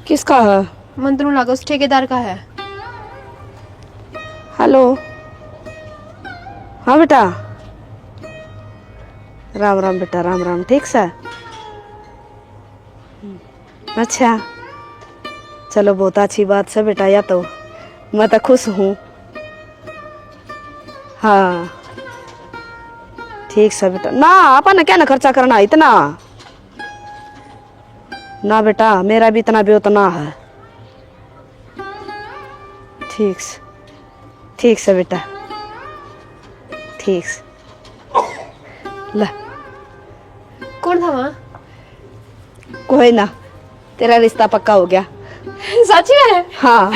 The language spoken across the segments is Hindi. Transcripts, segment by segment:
किसका है? मंत्रू लागोस ठेकेदार का है। हेलो। हाँ बेटा, राम राम बेटा, राम राम। ठीक से? अच्छा, चलो बहुत अच्छी बात है बेटा। या तो मैं तो खुश हूँ। हाँ ठीक है बेटा। ना अपन क्या ना खर्चा करना इतना ना बेटा, मेरा भी इतना भी उतना है। ठीक से बेटा, ठीक से। ला कौन था वहाँ? कोई ना, तेरा रिश्ता पक्का हो गया। सच में? हाँ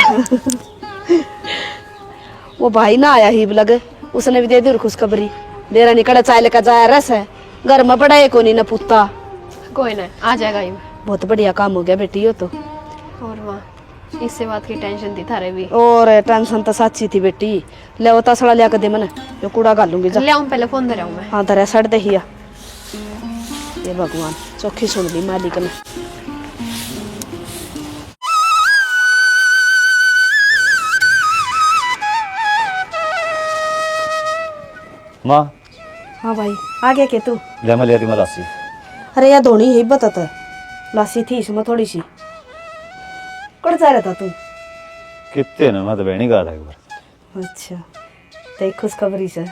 वो भाई ना आया ही लगे, उसने भी दे दी खुशखबरी। मेरा निकला चाय लेकर जाया रस है, घर में बड़ा है कोनी न पुत्ता। कोई ना, आ जाएगा ये। बहुत बढ़िया काम हो गया बेटी यो तो। और वाह, इससे बात की टेंशन थी थारे भी। और टेंशन तो सच्ची थी बेटी। ले वो तसड़ा लिया कर दे मैंने, यो कूड़ा गालूंगी जा। ले आऊं, पहले फोन दे रहा हूं मैं। हाँ धरा सड़ दे हिया। ये भगवान चौखी सुन ली मालिक ने। माँ। हाँ भाई, आ गया के तू? ले मैं लिया थी मैं लासी। अरे यार धोनी ही बता लासी थी इसमें थोड़ी सी। कड़ जा रहा था तू? कितने ना, मैं तो बहनी गया था एक बार। अच्छा, तो खुशखबरी से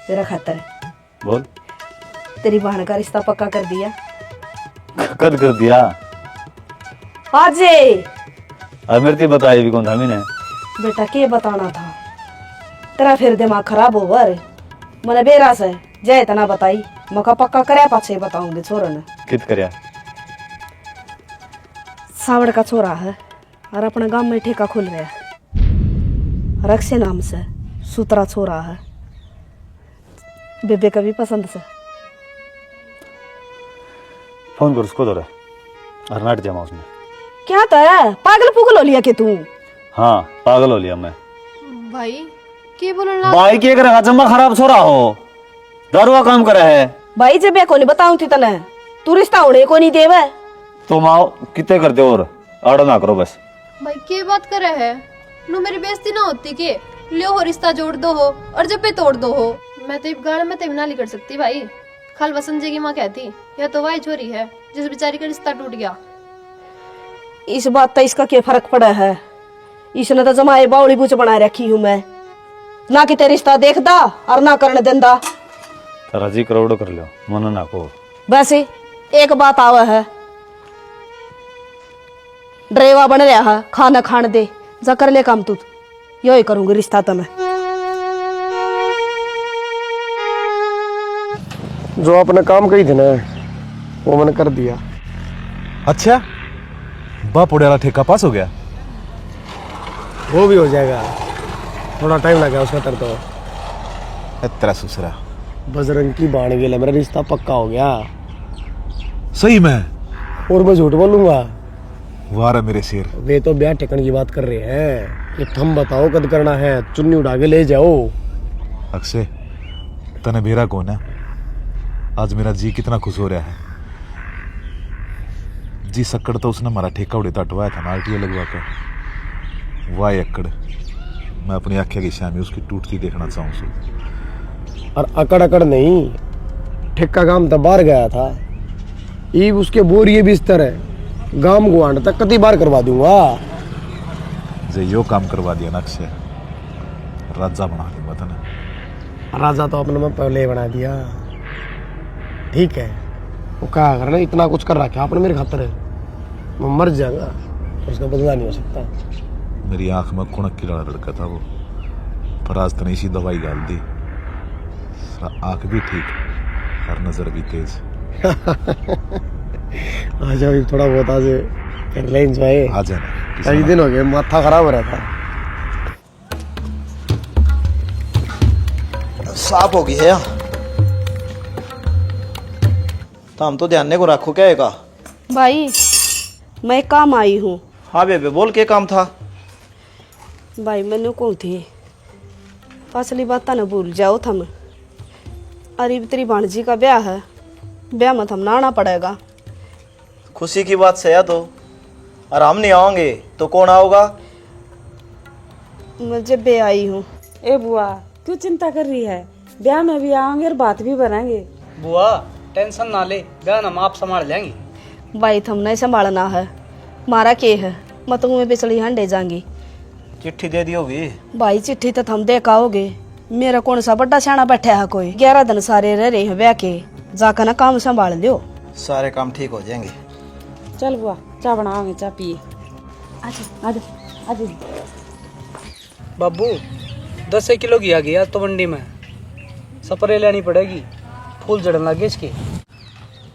तेरा खातर है। बोल। तेरी बहन का रिश्ता पक्का कर दिया। कद कर दिया? आज अब मेरे को बताई भी कौन था मैंने? बेटा के बताना था, तेरा फिर दिमाग खराब हो वर। मैंने बेरा से जय इतना बताई, मका पक्का करे पाछे बताऊंगी। छोरा ने कित करया? सावड़ का छोरा है और अपने गांव में ठेका खुल रहा है। रक्षे नाम से सूत्रा छोरा है, बेबे का भी पसंद से। फोन कर उसको दो और नाट जामा उसने। क्या था, पागल पुगल हो लिया के तू? हाँ पागल हो लिया मैं। भाई के बोलना? भाई के करे जमा खराब छोरा हो, दारुआ काम करे है। भाई जब मैं को नहीं बताऊं थी तने, तू रिश्ता होने को नहीं देवे। तो माओ कितने करते और आड़ा ना करो बस। भाई के बात कर रहे हैं? नो मेरी बेइज्जती ना होती के? लियो हो रिश्ता जोड़ दो हो और जब पे तोड़ दो हो। मैं तो गाड़ में तो ना कर सकती भाई। खाल वसंत जी की माँ कहती या तो वही छोरी है जिस बेचारी का रिश्ता टूट गया। इस बात तो इसका क्या फर्क पड़ा है? इसने तो जमाए बावली बूच बना रखी हूँ मैं, ना कि तेरा रिश्ता देखदा और ना करने देंदा। राजी करोड़ कर लो मन ना को। बस एक बात आवा है, ड्रेवा बन रहा है, खाना खान दे जा कर ले काम तू। यो ही करूंगी रिश्ता तो मैं। जो अपने काम कही थे ना वो मैंने कर दिया। अच्छा, बाप उड़ेला ठेका पास हो गया? वो भी हो जाएगा, थोड़ा टाइम लगा उसका तर तो। तेरा ससुरा बजरंग की बाण गेला, मेरा रिश्ता पक्का हो गया। सही में? और मैं झूठ बोलूंगा? वाह मेरे शेर। वे तो ब्याह टिकन की बात कर रहे हैं, ये थम बताओ कद करना है, चुन्नी उठा के ले जाओ। अक्षय तने बेरा कौन है? आज मेरा जी कितना खुश हो रहा है। जी सक्कड़ तो उसने हमारा ठेका उड़े तटवाया था ना, RTO लगवा कर। वाह एकड़, मैं अपनी आंखें की शामी उसकी टूटती देखना चाहूँ सु। और अकड़ अकड़ नहीं, ठेका काम तो बाहर गया था, ये उसके बोरिए बिस्तर है, गांव गुआंड तक कती बार करवा दूंगा। जे यो काम करवा दिया ना अक्षय, राजा बना दूंगा तने। राजा तो अपने में पहले ही बना दिया। ठीक है, वो क्या करना, इतना कुछ कर रखा आपने मेरे खातर है, मैं मर जाऊंगा, उसका बदला नहीं हो सकता। मेरी आंख में कुणक की लड़का था वो, पर आज तने इसी दवाई डाल दी। आंख भी ठीक और नजर भी तेज। आज अभी थोड़ा बहुत आज कर ले एंजॉय। आ जाना, कई दिन हो गए, माथा खराब हो रहा था। साफ होगी है तो हम तो ध्यान ने को रखो क्या है का। भाई मैं काम आई हूँ। हाँ बेबे बोल के काम था? भाई मैंने कौन थी असली बात ना भूल जाओ थम। अरे तेरी भांजी का ब्याह है, ब्याह में थम ना आना पड़ेगा। खुशी की बात से या तो और हम नहीं आओगे तो कौन आओगा? मैं जब बे आई हूँ। ए बुआ क्यों चिंता कर रही है, ब्याह में भी आएंगे और बात भी बनाएंगे। बुआ टेंशन ना ले, बहन हम आप संभाल लेंगे। भाई थमने संभालना है, मारा के है, मत में बिचड़ी हंडे जाएंगी। चिट्ठी दे दी होगी। भाई चिट्ठी तो थम देखाओगे, मेरा कौन सा बड़ा सियाना बैठा है कोई। 11 दिन सारे रह रहे हैं ब्याह के, जाकर ना काम संभाल लियो। सारे काम ठीक हो जाएंगे। चल बुआ चाय बनाओगे, चाय पिए। आजा आजा आजा। बाबू 10 किलो की आ गई आज तो मंडी में, स्प्रे लेनी पड़ेगी, फूल जड़न लगे इसके।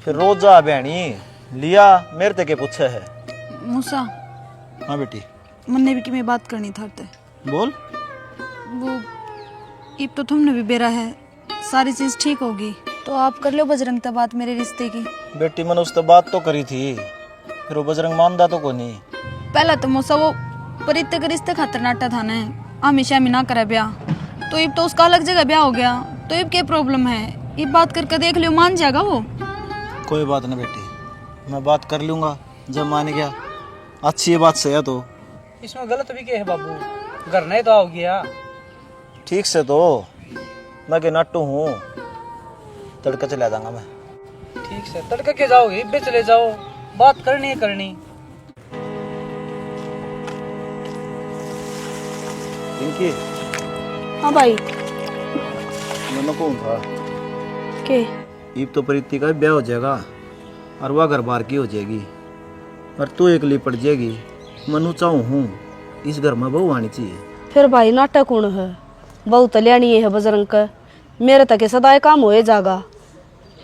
फिर रोज जा बहनी लिया मेरे ते के पूछे है। मूसा हाँ बेटी मन्ने भी कि मैं बात करनी था ते बोल। वो इब तो तुमने भी बेरा है, सारी चीज ठीक होगी तो आप कर लो बजरंग तक बात मेरे रिश्ते की। बेटी मैंने उससे बात तो करी थी, फिर वो बजरंग मानदा तो को नहीं। पहला तो मूसा वो परित्य के रिश्ते खातर नाटा था ना, हमेशा में ना करे ब्याह, तो इब तो उसका अलग जगह ब्याह हो गया, तो इब क्या प्रॉब्लम है? इब बात करके देख लियो, मान जाएगा वो। कोई बात नहीं बेटी, मैं बात कर लूँगा, जब मान गया अच्छी बात से है तो। इसमें गलत भी क्या है बाबू, घर नहीं तो आओ गया ठीक से तो मैं के नट्टू हूँ, तड़का चला जाऊंगा मैं। ठीक से तड़के के जाओगे, इब्बे चले जाओ, बात करनी है करनी। इनकी हाँ भाई मैंने कौन था के ईब तो प्रीति का ब्याह हो जाएगा और वह घर बार की हो जाएगी और तू एकली पड़ जाएगी। मनु चाहूँ हूँ इस घर में बहू आनी चाहिए। फिर भाई नाटक कौन है, बहुत लियानी है बजरंग का, मेरे तक सदाए काम होए जागा,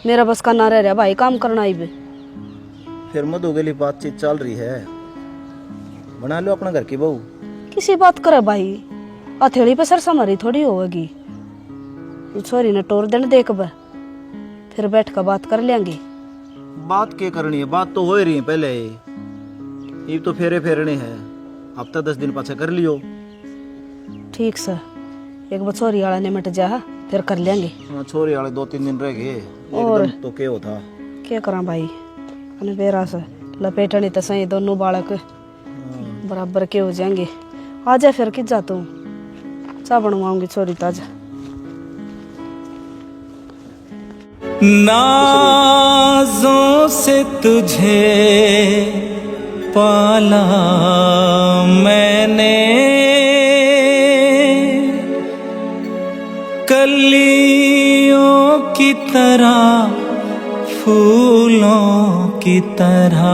मेरा बस का ना रह रहा भाई काम करना ही भी। फिर मधु के लिए बातचीत चल रही है, बना लो अपना घर की बहू। किसी बात करे भाई, हथेली पे सरसा मारी थोड़ी होगी, छोरी ने टोर देने देख बे, फिर बैठ कर बात कर लेंगे। बात क्या करनी है, बात तो हो ही रही है पहले ही, ये तो फेरे फेरने हैं, हफ्ता 10 दिन पाछे कर लियो। ठीक से एक बार छोरी वाला निमट जा, फिर कर लेंगे। हाँ छोरी वाले 2-3 दिन रह गए, और एकदम तो क्या होता। क्या करा भाई, अने बेरा से लपेटनी तो सही, दोनों बालक बराबर के हो जाएंगे। आ जा फिर किस जाता हूँ, चाय बनवाऊंगी छोरी ताजा। नाज़ों से तुझे पाला मैंने, कलियों की तरह फूलों की तरह,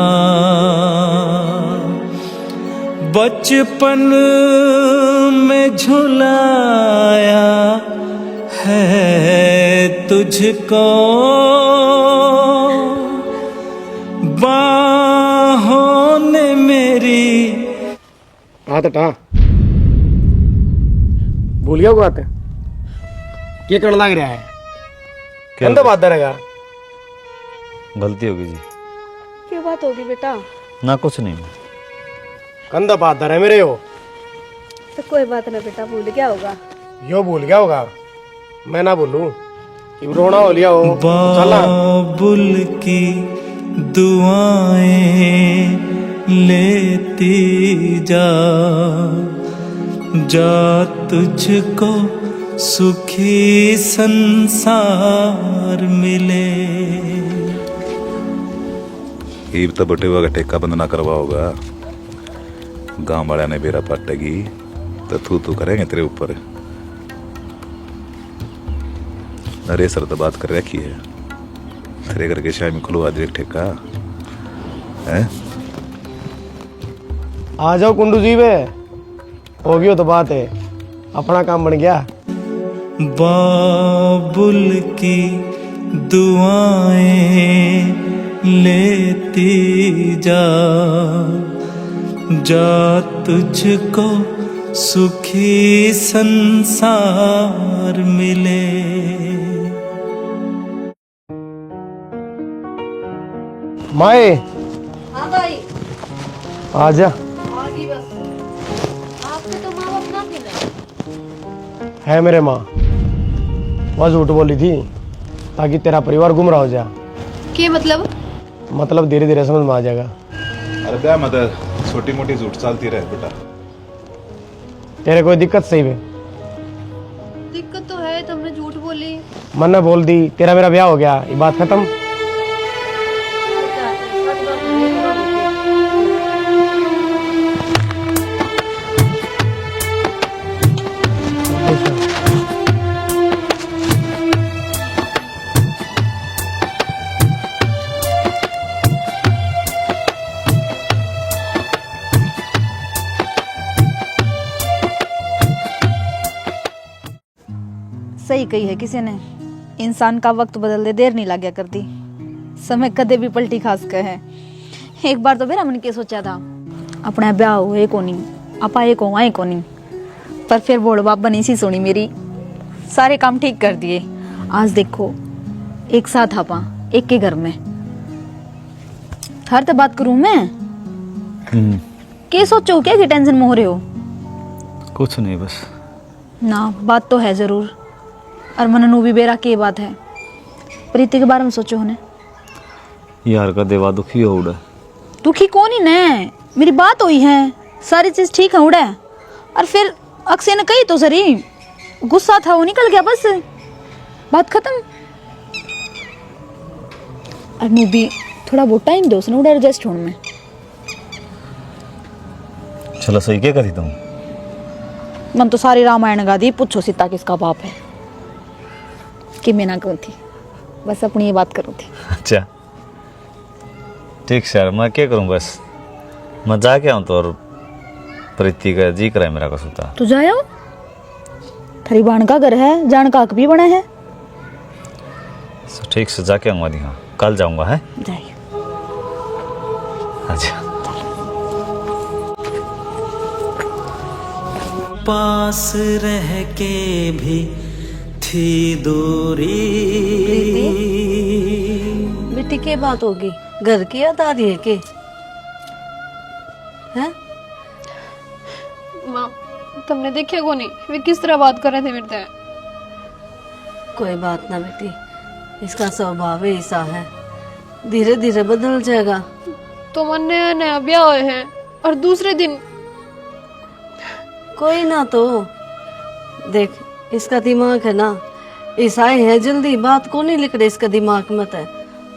बचपन में झुलाया है तुझको, बाहों ने मेरी। हाँ तो टा भूल गया बात है, क्या करने लग रहा है? क्या बात रहेगा? गलती होगी जी। क्या बात होगी बेटा? ना कुछ नहीं। कंधा बात है मेरे हो। तो कोई बात ना बेटा, भूल गया होगा। यो भूल गया होगा, मैं ना बोलूं कि रोना हो लिया हो। बाबुल की दुआएं लेती जा, जा तुझको सुखी संसार मिले। ईब तो बटे हुआ का टेका बंद ना करवा होगा, गांव वाले ने बेरा पटेगी तो तू करेंगे तेरे ऊपर। अरे सर तो बात कर रखी है, तेरे घर के शाम में खुलवा दे ठेका है। आ जाओ कुंडू जी वे, हो गई तो बात है, अपना काम बन गया। बाबुल की दुआएं लेती जा, जा तुझको सुखी संसार मिले। माए हाँ भाई आजा। आगे बस, आपके तो माँ बाप ना थे ना? है मेरे माँ, वह झूठ बोली थी ताकि तेरा परिवार गुमराह हो जाए। क्या मतलब? मतलब धीरे धीरे समझ में आ जाएगा। अरे क्या मतलब छोटी मोटी झूठ चलती रहे बेटा। तेरे कोई दिक्कत सही में? दिक्कत तो है, तुमने झूठ बोली। मन ने बोल दी तेरा मेरा ब्याह हो गया, ये बात खत्म। सही कही है किसी ने, इंसान का वक्त बदलते देर नहीं लाग्या करती। समय कदे भी पलटी खास के है। एक बार तो मेरा मन के सोचा था अपना ब्याह हुए को नहीं, आपा एक हो आए को नहीं, पर फिर बोड़ बाप बनी सी सोनी मेरी, सारे काम ठीक कर दिए। आज देखो एक साथ आपा एक के घर में। हर तो बात करूं मैं, के सोचो क्या कि टेंशन में हो रहे हो? कुछ नहीं, बस ना बात तो है जरूर। और मननू भी बेरा की बात है, प्रीति के बारे में सोचो होने। यार का देवा दुखी हो उड़ा। दुखी कौन ही ने, मेरी बात हुई है, सारी चीज ठीक है उड़ा। और फिर अक्षय ने कही तो सरी, गुस्सा था वो निकल गया, बस बात खत्म। और नू भी थोड़ा बहुत टाइम दो उसने उड़ा एडजस्ट होने में। चलो सही क्या करी तुम? मन तो सारी रामायण गा दी, पूछो सीता किसका बाप है कि मैं ना कहूँ थी, बस अपनी ये बात करूँ थी। अच्छा ठीक सर, मैं क्या करूं, बस मैं जाके आऊँ तो। और प्रीति का जी कराए मेरा कसूता। तू जाओ, थारी बाण का घर है, जान का हक भी बना है। ठीक से जाके आऊँगा दी। हाँ कल जाऊँगा है। जाइए। अच्छा पास रह के भी थी दूरी। बेटी के बात होगी, घर की याद आ रही है के? हैं? माँ तुमने देखा को नहीं वे किस तरह बात कर रहे थे मेरे से? कोई बात ना बेटी, इसका स्वभाव ही ऐसा है, धीरे धीरे बदल जाएगा। तो मन नया नया ब्याह हुए हैं और दूसरे दिन कोई ना, तो देख इसका दिमाग है ना, ईसाई है, जल्दी बात को नहीं लिख रहे इसका दिमाग मत है।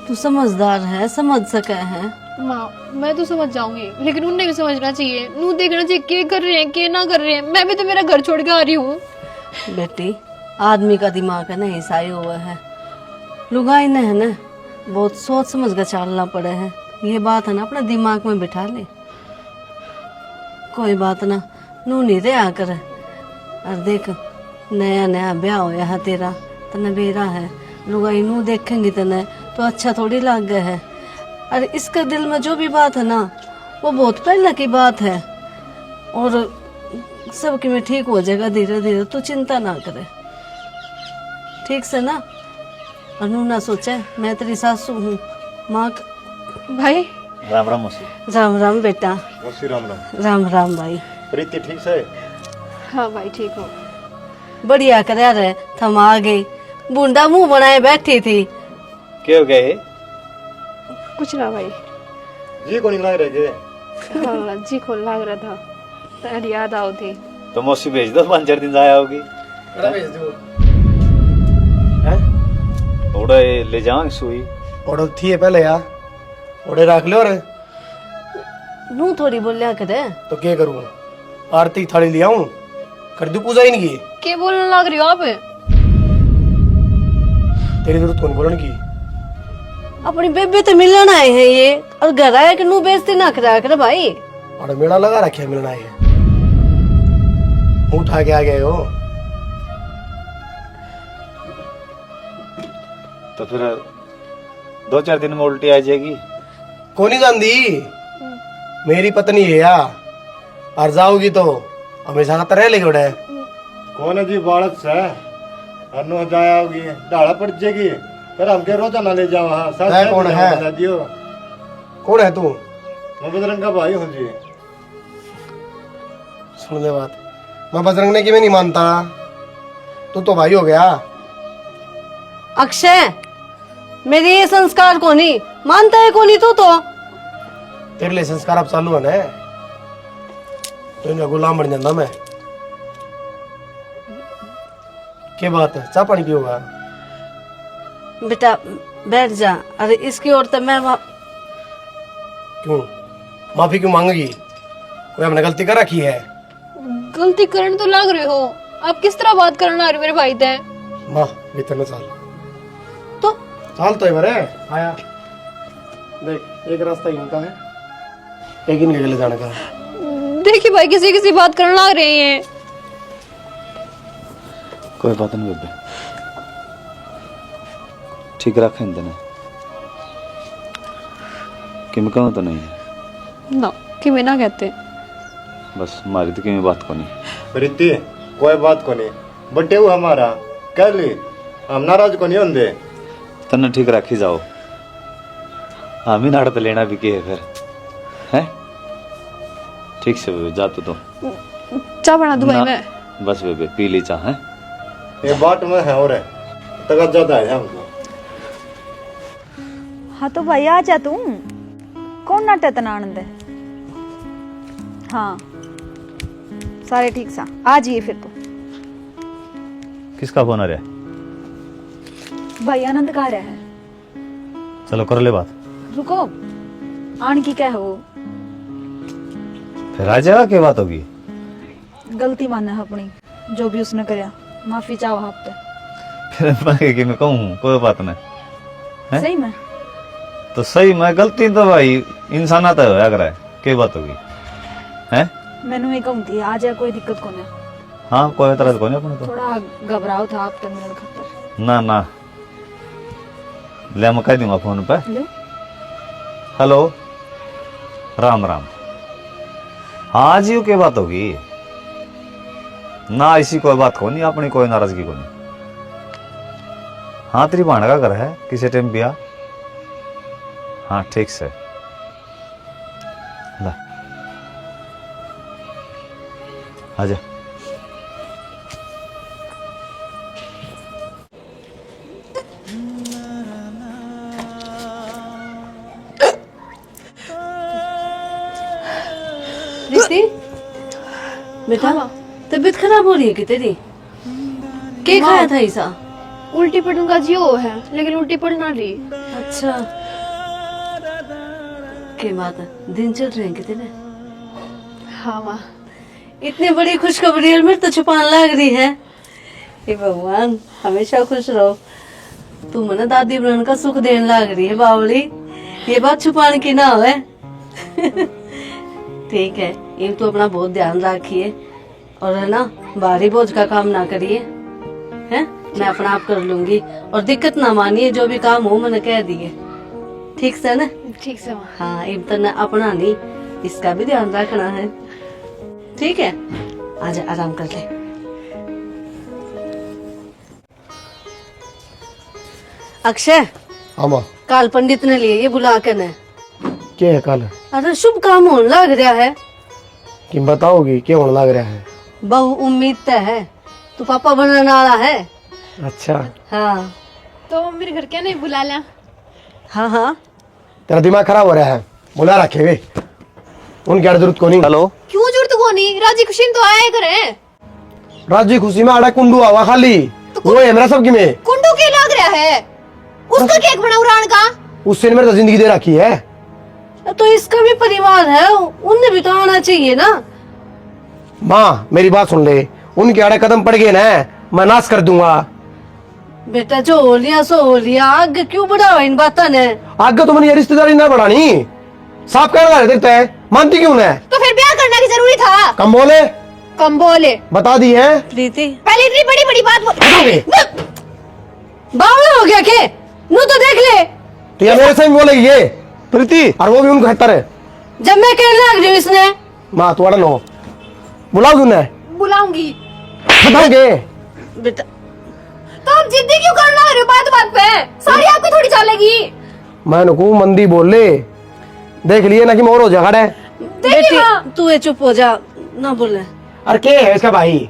तू समझदार है, समझ सके है। माँ मैं तो समझ जाऊंगी, लेकिन उन्हें भी समझना चाहिए, नू देखना चाहिए के कर रहे हैं के ना कर रहे हैं। मैं भी तो मेरा घर छोड़ के आ रही हूँ। बेटी आदमी का दिमाग है ना ईसाई हुआ है, लुगाई ने है ना बहुत सोच समझ कर चलना पड़े है। ये बात है ना अपने दिमाग में बिठा ले। कोई बात ना, नू नहीं रहा कर। और देख नया नया ब्याह होया है तेरा, तने बेरा है, लुगाई नू देखेंगी तने तो अच्छा थोड़ी लग गया है। और इसके दिल में जो भी बात है ना वो बहुत पहले की बात है, और सब कि में ठीक हो जाएगा धीरे धीरे, तू चिंता ना करे, ठीक से ना। और नू ना सोचे मैं तेरी सासू हूँ माँ। भाई राम राम मौसी। राम राम बेटा। मौसी राम राम। राम राम भाई। प्रीति ठीक से? हाँ भाई ठीक हो। बढ़िया कर रहे, थम आ गई, बूंदा मुंह बनाए बैठी थी। क्या हो गया? कुछ ना भाई। जी को नहीं लग रहे? हाँ जी को लग रहा था, तेरी याद आओ थी। तो मौसी भेज दो, 5-4 दिन आया होगी। भेज दो थोड़ा ले जाऊंगे सुई। ऑर्डर थी है पहले यार, ऑर्डर रख लो। रे नू थोड़ी बोलिया करे तो क्या करूँ, आरती थाली ले आऊं, कर दूं पूजा ही नहीं की? क्या बोलने लग रही हो आप? तेरी जरूरत कौन बोलने की? अपनी बेबे तो मिलन आए हैं ये, और घर आए कि नू बेइज्जती ना करा करे भाई। और मेला लगा रखे मिलना है, मुंह उठा के आ गए हो। तो फिर 2-4 दिन में उल्टी आ जाएगी। कौन ही जानती, मेरी पत्नी है या, और जाओगी तो हमेशा का तरह लेके उड़े। कौन है जी बालक से अनु जाया होगी, ढाला पड़ जाएगी, फिर हमके रोजाना ले जाओ। हाँ है कौन है? बता दियो। कौन है तू? मैं बजरंग का भाई हूँ जी। सुन ले बात, मैं बजरंग ने की मैं नहीं मानता, तू तो भाई हो गया। अक्षय मेरे ये संस्कार को नहीं मानता है, को नहीं तू तो। तेरे लिए संस्कार अब चालू है ना, तो इनका गुलाम बन जाता मैं। क्या बात है, चाय पानी पियोगा? बेटा बैठ जा। अरे इसकी ओर तो मैं क्यों माफी क्यों मांगेगी? कोई हमने गलती कर रखी है? गलती करने तो लग रहे हो, आप किस तरह बात करना आ रहे हो मेरे भाई ते? माँ भीतर न चाल तो चाल तो है आया देख, एक रास्ता इनका है, एक इनके गले जाने का है। देखिए भाई किसी किसी बात करने लग रहे हैं। कोई बात नहीं बेबे, ठीक रखें इतने कि मैं कहूँ तो नहीं है ना कि मैं ना कहते। बस हमारी तो किसी बात को नहीं। प्रीति कोई बात को नहीं, बटे वो हमारा कह ली, हम नाराज को नहीं होंगे। तने ठीक रखी जाओ, हम ही नाड़ तो लेना भी के है फिर है। ठीक से बेबे जा तो चाय बना दूं भाई ना, मैं? बस बेबे पी ली चाह है। ये बात में है और तक ज्यादा है हमको। हाँ तो भाई आ जा तू, कौन नाटे तना आनंद है। हाँ सारे ठीक सा आ जाइए फिर तो। किसका फोन आ रहा है? भाई आनंद कहा रहा है। चलो कर ले बात। रुको आन की क्या है वो, फिर आ जाएगा क्या बात होगी? गलती मानना है अपनी, जो भी उसने कराया माफी चाहो आप पे। फिर मैं कि मैं कहूँ कोई बात नहीं है? सही में तो सही मैं गलती तो भाई इंसान आता है अगर है क्या बात होगी है। मैंने ये कहूँ थी आ जाए, कोई दिक्कत को नहीं। हाँ कोई तरह को नहीं अपने तो थोड़ा घबराओ था आप तो मेरे खतर। ना ना ले मैं कह दूंगा फोन पे। लो हेलो राम राम। हाँ जी क्या बात होगी ना, ऐसी कोई बात को नहीं, अपनी कोई नाराजगी को नहीं। हाँ तेरी भाण का घर है किसी टाइम भी आ। हाँ ठीक से ला आजा। प्रीति बेटा तबीयत खराब हो रही है कि तेरी? क्या खाया था ऐसा? उल्टी पड़ने का जियो है लेकिन उल्टी पड़ ना रही। अच्छा क्या बात है, दिन चल रहे हैं कि तेरे? हाँ माँ। इतनी बड़ी खुशखबरी और मेरे तो छुपान लग रही है। हे भगवान हमेशा खुश रहो। तू मना दादी बहन का सुख देने लग रही है बावली, ये बात छुपाने की ना हो। ठीक है ये तो अपना बहुत ध्यान रखिए और है ना भारी बोझ का काम ना करिए है, मैं अपना आप कर लूंगी और दिक्कत ना मानिए, जो भी काम हो मैंने कह दिए ठीक से ना। ठीक से माँ। हाँ इतना अपना नहीं इसका भी ध्यान रखना है, ठीक है? आजा आराम कर ले। अक्षय हाँ माँ काल पंडित ने लिए ये बुला के ने। क्या है कल? अरे शुभ काम होने लग रहा है। कि बताओगी क्या होने लग रहा है? बहु उम्मीद तो है तू पापा बनने वाला है। अच्छा हाँ तो मेरे घर क्या नहीं बुला लिया? हाँ हाँ तेरा दिमाग खराब हो रहा है, बुला रखे वे उनकी जरूरत को नहीं। हेलो क्यों जरूरत को नहीं, राजी खुशी में तो आया करे। राजी खुशी में आड़ा कुंडू आवा खाली वो है मेरा सबकी में। कुंडू के लग रहा है उसका केक बना उड़ान का, उससे मेरे तो जिंदगी दे रखी है। तो इसका भी परिवार है, उन्हें भी तो आना चाहिए ना। माँ मेरी बात सुन ले, उनके आड़े कदम पड़ गए ना मैं नाश कर दूंगा। बेटा जो हो लिया सो हो लिया, आगे क्यों बढ़ावा इन बातों ने? आगे तो मैंने ये रिश्तेदारी ना बढ़ानी, साफ कहना देखते है, मानती क्यों है? तो फिर ब्याह करना की जरूरी था। कम बोले कम बोले बता दी है। प्रीति पहले इतनी बड़ी बड़ी बात बावला हो गया के नू तो देख ले। तो ये मेरे से बोलेगी ये प्रीति, और वो भी उनको हत्तर है। जब मैं कहने लग रही हूँ इसने माँ तू अड़न हो, बुलाओगी उन्हें? बुलाऊंगी। बताओगे बेटा तो आप जिद्दी क्यों करना रहे हो बात बात पे? सारी आपको थोड़ी चलेगी। मैं नुकू मंदी बोल ले, देख लिए ना कि मोर हो जाएगा है। बेटी तू ये चुप हो जा ना बोले। अरे क्या है इसका भाई,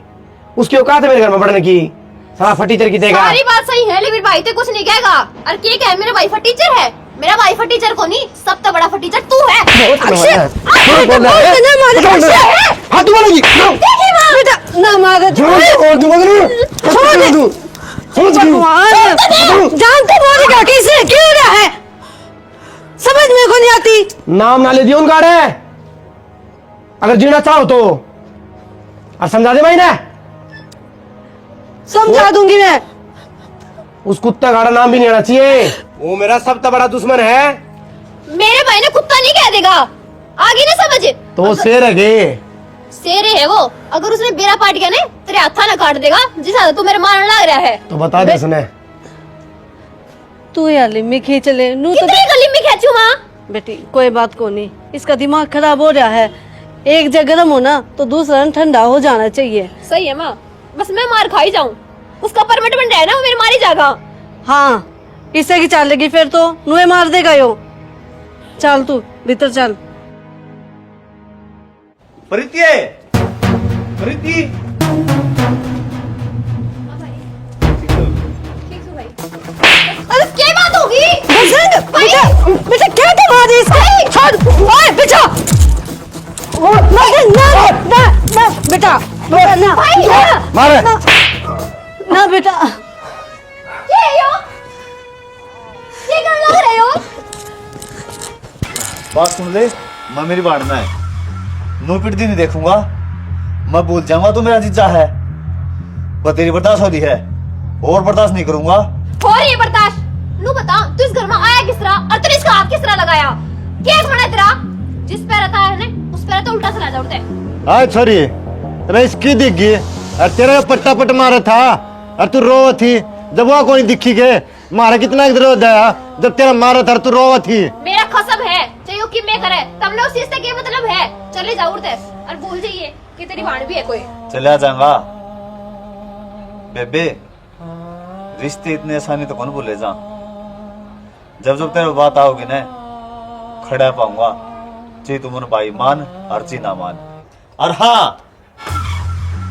उसकी औकात है मेरे घर में पढ़ने की, सारा फटीचर की देगा। सारी बात सही है लेकिन भाई तो कुछ नहीं कहेगा। और क्या है मेरा भाई फटीचर है? मेरा भाई फटीचर को नहीं, सबसे बड़ा फटीचर तू है। हाँ तू बोलेगी बेटा ना मारे जान तो बोलेगा किसे क्यों रहा है, समझ में को नहीं आती। नाम ना ले दियो उनका रे, अगर जीना चाहो तो और समझा दे भाई ने। समझा दूंगी मैं। उस कुत्ते का नाम भी नहीं आना चाहिए, वो मेरा सबसे बड़ा दुश्मन है। मेरे भाई ने कुत्ता नहीं कह देगा, आगे ना समझ। तो शेर है गे, शेरे है वो, अगर उसने बेरा पाट गया ने तेरे हाथा ना काट देगा, जिस हाथ तू मेरे मारने लग रहा है। तो बता दे उसने। तू यार लिम्मी खींच ले नू तो कितनी गली में खींचू मां। बेटी कोई बात को नहीं, इसका दिमाग खराब हो रहा है। एक जगह गर्म होना तो दूसरा ठंडा हो जाना चाहिए। सही है माँ, बस मैं मार खाई जाऊं, उसका परमिट बन रहा है ना, वो मेरे मारी जाएगा। हाँ इससे की चाल लेगी फिर तो नुए मार देगा यो। चल तू भीतर चल। प्रीति प्रीति अरे क्या बात होगी? बेटा क्या दिमाग है इसका? छोड़ ओए बेटा, ना बेटा ना मारे ना बेटा। ये कर लग रहे हो? बात सुन ले, मैं मेरी बाढ़ना है, नो पिटती नहीं देखूंगा, मैं भूल जाऊंगा तो मेरा जीजा है, पर तेरी बर्दाश्त हो रही है और बर्दाश्त नहीं करूंगा। और ये बर्दाश्त नू बता, तू इस घर में आया किस तरह और तूने इसका हाथ किस तरह लगाया? क्या बना तेरा? जिस पे रहता है ने उस पे तो उल्टा चला जाता है। आय छोरी तेरा इसकी दिख गई और तेरा पट्टा मारा था और तू रोवा थी जब वो कोई दिखी के मारा कितना इधर दया जब तेरा मारा था तू रोवा थी। मेरा खसब है चाहिए कि मैं करे तब ना उस चीज से क्या मतलब है? चले जाओ उड़ते और भूल जाइए कि तेरी भाण भी है कोई। चले जाऊंगा बेबे, रिश्ते इतने आसानी तो कौन भूले जा, जब जब तेरे बात आओगी ना खड़ा पाऊंगा, ची तुम भाई मान और ची ना मान। और हाँ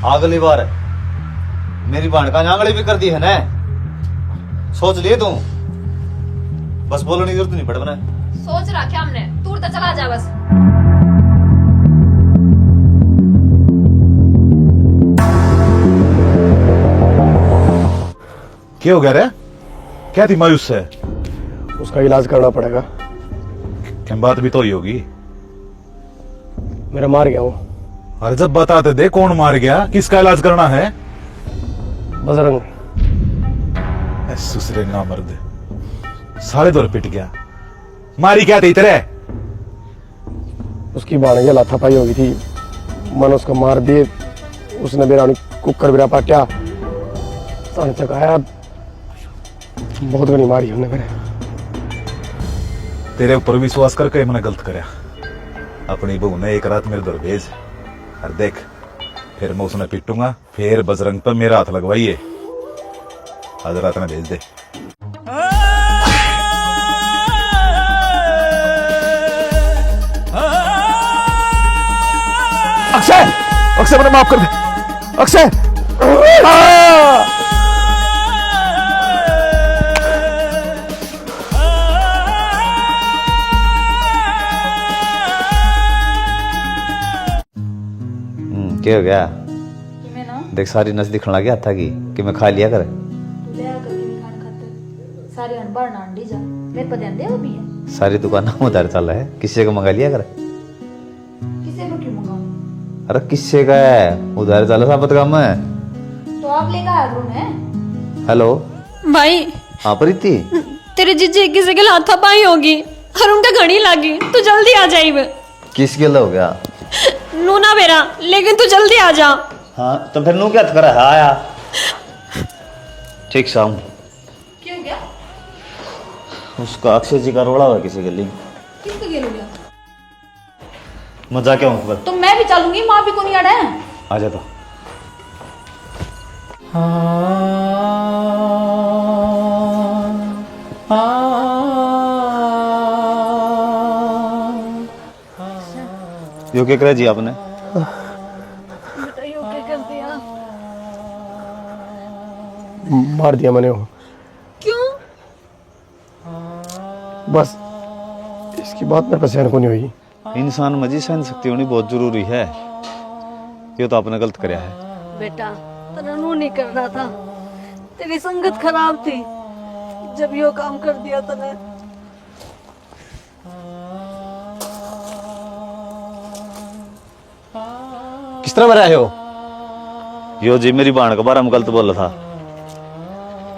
अगली बार मेरी बहन का आंगली भी कर दी है ना, सोच लिए तू, बस बोलने की जरूरत नहीं पड़े बना। सोच रहा क्या हमने, तू तो चला जा बस। क्या हो गया रे, क्या थी मायूस है? उसका इलाज करना पड़ेगा। क्या बात भी तो ही होगी, मेरा मार गया वो। अरे जब बताते दे कौन मार गया, किसका इलाज करना है? बजरंग सुसरे ना मर्द, सारे दौर पिट गया, मारी क्या थी तेरे? उसकी बाण लाथापाई हो गई थी, मन उसको मार दिए, उसने मेरा कुकर बिरा पाट्या चकाया, बहुत घनी मारी हमने मेरे। तेरे ऊपर विश्वास करके मैंने गलत कराया, अपनी बहू ने एक रात मेरे दर भेज और देख, फिर मैं उसने पिटूंगा, फिर बजरंग पर मेरा हाथ लगवाइए, आज रात में भेज दे। अक्षय, अक्षय मुझे माफ कर दे, अक्षय। क्या हो गया? देख सारी नस दिखने लग गया था कि मैं खा लिया कर। सारी अनबार नांडी जा मेरे पर ध्यान दे वो भी है। सारी दुकान उधार चल रहा है, किसी को मंगा लिया कर। किसे को क्यों मंगाऊं? अरे किससे का है, उधार चल रहा काम है। तो आप लेकर आ रहे हैं। हेलो भाई हाँ प्रीति, तेरे जीजे किसी के हाथा पाई होगी और उनका घड़ी लागी, तू जल्दी आ जाइए। किस गिला हो गया? नू ना मेरा, लेकिन तू जल्दी आ जा। हाँ तो फिर नू क्या करा है, आया ठीक शाम। क्यों गया? उसका अक्षय जी का रोड़ा हुआ किसी गली। किसके गेल हो गया? मैं जाके आऊँ खबर। तो मैं भी चलूंगी, माँ भी को नहीं अड़ा है। आ जा तो। यो क्या करा जी आपने? मार दिया मैंने वो। क्यों? बस इसकी बात मेरे को सहन को नहीं हुई। इंसान मजी सहन शक्ति होनी बहुत जरूरी है। ये तो आपने गलत कराया है। बेटा तेरा नू नहीं करना था, तेरी संगत खराब थी जब यो काम कर दिया तने। किस तरह मरा है हो? यो जी मेरी बाण के बारे में गलत बोला था,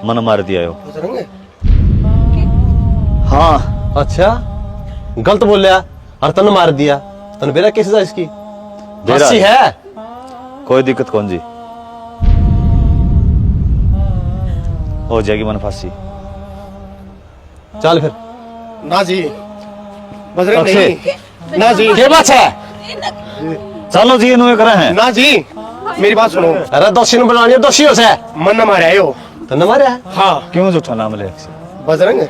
मन मार दिया यो। हाँ। अच्छा गलत बोल लिया और तन मार दिया। तन बेरा कैसे था इसकी? फांसी है? कोई दिक्कत कौन जी, हो जाएगी मन फांसी। चल फिर। ना जी बजरंग अक्षय। नहीं। ना जी क्या बात है? चलो जी इन्होंने करा है। ना जी मेरी बात सुनो। अरे दोषी ने बनानी है, दोषियों से मन न मारे हो। तन मारा है? हाँ क्यों झूठा नाम ले? बजरंग,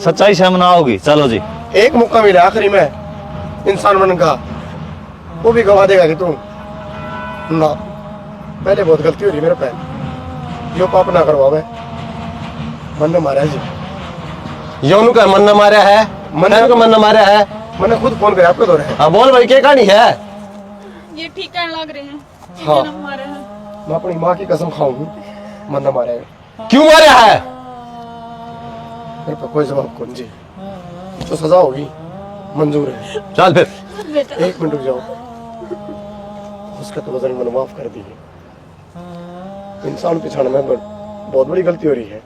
सच्चाई सामने आओगी। चलो जी। एक मौका मिला आखिरी में इंसान बनने का, वो भी गवा देगा कि तू ना। पहले बहुत गलती हो रही मेरे पे, यो पाप ना करवावे। मन न मारा है जी। योनु का मन न मारा है? मन को मन न मारा है? मैंने खुद फोन किया आपको, दो रहे। हाँ बोल भाई, क्या कहानी है? ये ठीक कहने लग रहे हैं। हाँ। जन्म हमारे हैं। मैं अपनी माँ की कसम खाऊंगी, मन न मारा है। क्यों मारा है? मेरे पे कोई जवाब कौन जी, तो सजा होगी मंजूर है। चल फिर। एक मिनट रुक जाओ, उसका तो वजन मैंने माफ कर दी है। इंसान पिछाड़ में बहुत बड़ी गलती हो रही है।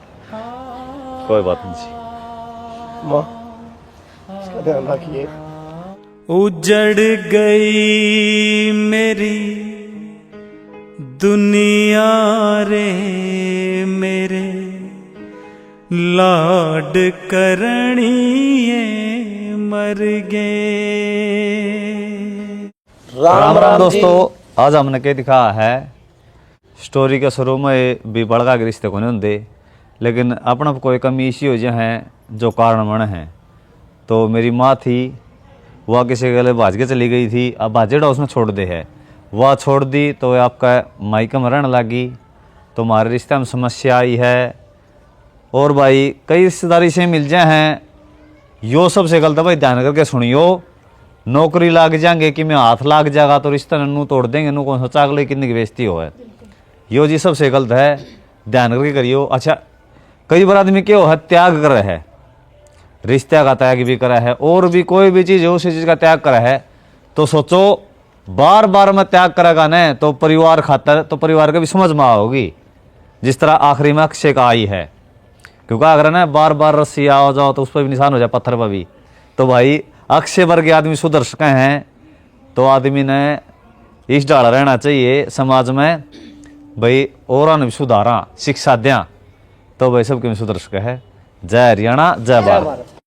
कोई बात नहीं जी। माँ इसका ध्यान रखिए। उजड़ गई मेरी दुनिया रे मेरे लाड करणिए मर गए। राम राम दोस्तों, आज हमने क्या दिखाया है, स्टोरी के शुरू में भी बड़का के रिश्ते को नहीं होंगे, लेकिन अपना कोई कमी इसी हो जाए जो कारण बने हैं। तो मेरी माँ थी, वह किसी के गले भाज के चली गई थी। अब भाजेड़ा उसने छोड़ दे है, वह छोड़ दी तो आपका मायका में रहने लगी, तो हमारे रिश्ते में समस्या आई है। और भाई कई रिश्तेदारी से मिल जाए हैं, यो सबसे गलत है भाई, ध्यान करके सुनियो। नौकरी लाग जाएंगे कि मैं हाथ लाग जाएगा तो रिश्ता नू तोड़ देंगे, नू कौन सोचा अगले कितनी की बेइज्जती हो है। यो जी सबसे गलत है, ध्यान करके करियो। अच्छा कई बार आदमी क्यों है त्याग कर है, रिश्ते का त्याग भी करा है, और भी कोई भी चीज़ है उसी चीज़ का त्याग करा है, तो सोचो बार बार मैं त्याग करेगा न तो परिवार खातर, तो परिवार के भी समझ में होगी। जिस तरह आखिरी में अक्षय का आई है, क्योंकि अगर ना बार बार रस्सी आओ जाओ तो उस पर भी निशान हो जाए, पत्थर पर भी। तो भाई अक्षय वर्ग आदमी सुधर सके हैं तो आदमी ने इस डाल रहना चाहिए समाज में भाई, और भी सुधारा शिक्षा दें तो भाई सबके में सुधर सके है। जय हरियाणा, जय भारत।